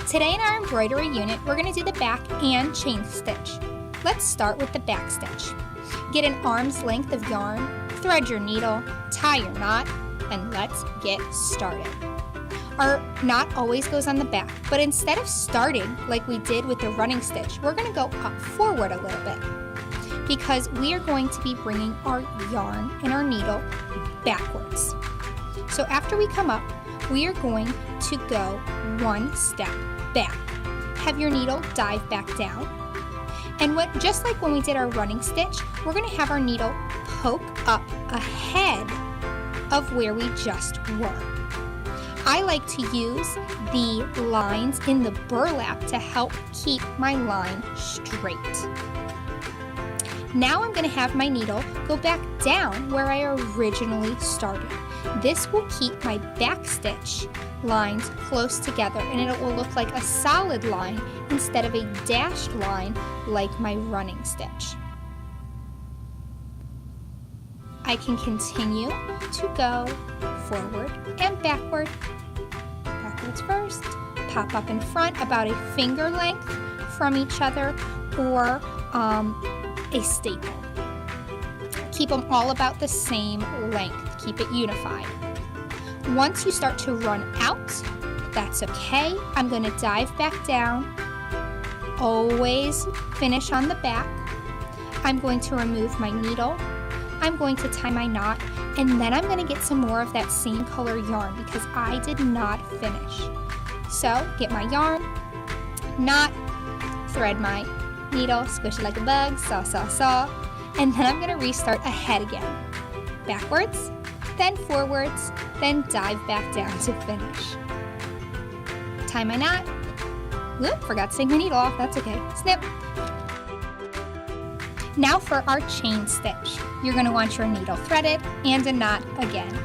Today in our embroidery unit, we're going to do the back and chain stitch. Let's start with the back stitch. Get an arm's length of yarn, thread your needle, tie your knot, and let's get started. Our knot always goes on the back, but instead of starting like we did with the running stitch, we're going to go up forward a little bit because we are going to be bringing our yarn and our needle backwards. So after we come up, we are going to go one step back. Have your needle dive back down. And just like when we did our running stitch, we're going to have our needle poke up ahead of where we just were. I like to use the lines in the burlap to help keep my line straight. Now I'm going to have my needle go back down where I originally started. This will keep my back stitch lines close together and it will look like a solid line instead of a dashed line like my running stitch. I can continue to go forward and backward. Backwards first, pop up in front about a finger length from each other or a staple. Keep them all about the same length. Keep it unified. Once you start to run out, that's okay. I'm going to dive back down. Always finish on the back. I'm going to remove my needle. I'm going to tie my knot, and then I'm going to get some more of that same color yarn because I did not finish. So get my yarn, knot, thread my needle, squish it like a bug, saw, saw, saw, and then I'm going to restart ahead again. Backwards, then forwards, then dive back down to finish. Tie my knot. Whoop, forgot to take my needle off, that's okay. Snip. Now for our chain stitch. You're going to want your needle threaded and a knot again.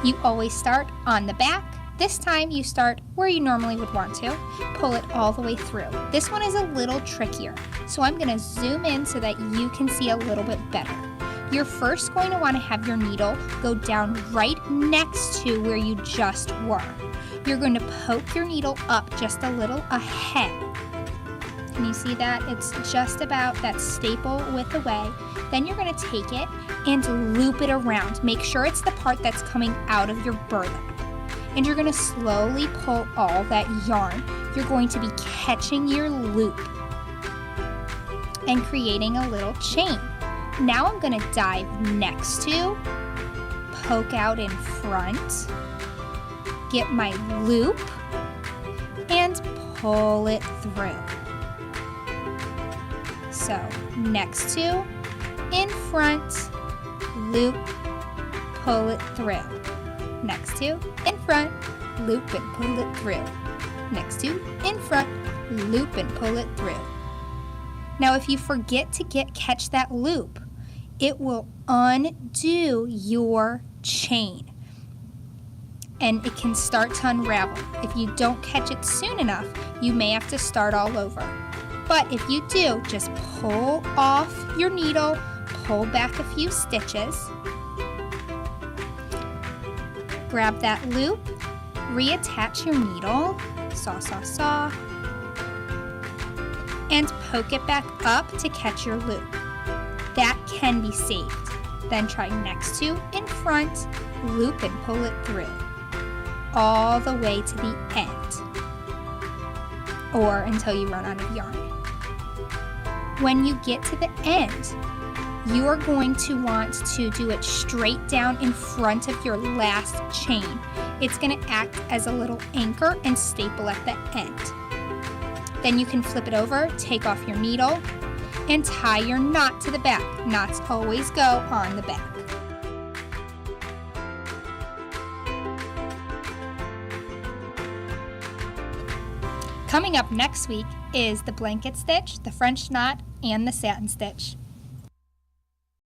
You always start on the back. This time you start where you normally would want to. Pull it all the way through. This one is a little trickier, so I'm going to zoom in so that you can see a little bit better. You're first going to want to have your needle go down right next to where you just were. You're going to poke your needle up just a little ahead. Can you see that? It's just about that staple width away. Then you're going to take it and loop it around. Make sure it's the part that's coming out of your burlap. And you're going to slowly pull all that yarn. You're going to be catching your loop and creating a little chain. Now I'm going to dive next to, poke out in front, get my loop, and pull it through. So next to, in front, loop, pull it through. Next to, in front, loop and pull it through. Next to, in front, loop and pull it through. Now if you forget to catch that loop, it will undo your chain and it can start to unravel. If you don't catch it soon enough, you may have to start all over. But if you do, just pull off your needle, pull back a few stitches, grab that loop, reattach your needle, saw, saw, saw, and poke it back up to catch your loop. That can be saved. Then try next to, in front, loop and pull it through, all the way to the end, or until you run out of yarn. When you get to the end, you are going to want to do it straight down in front of your last chain. It's going to act as a little anchor and staple at the end. Then you can flip it over, take off your needle, and tie your knot to the back. Knots always go on the back. Coming up next week is the blanket stitch, the French knot, and the satin stitch.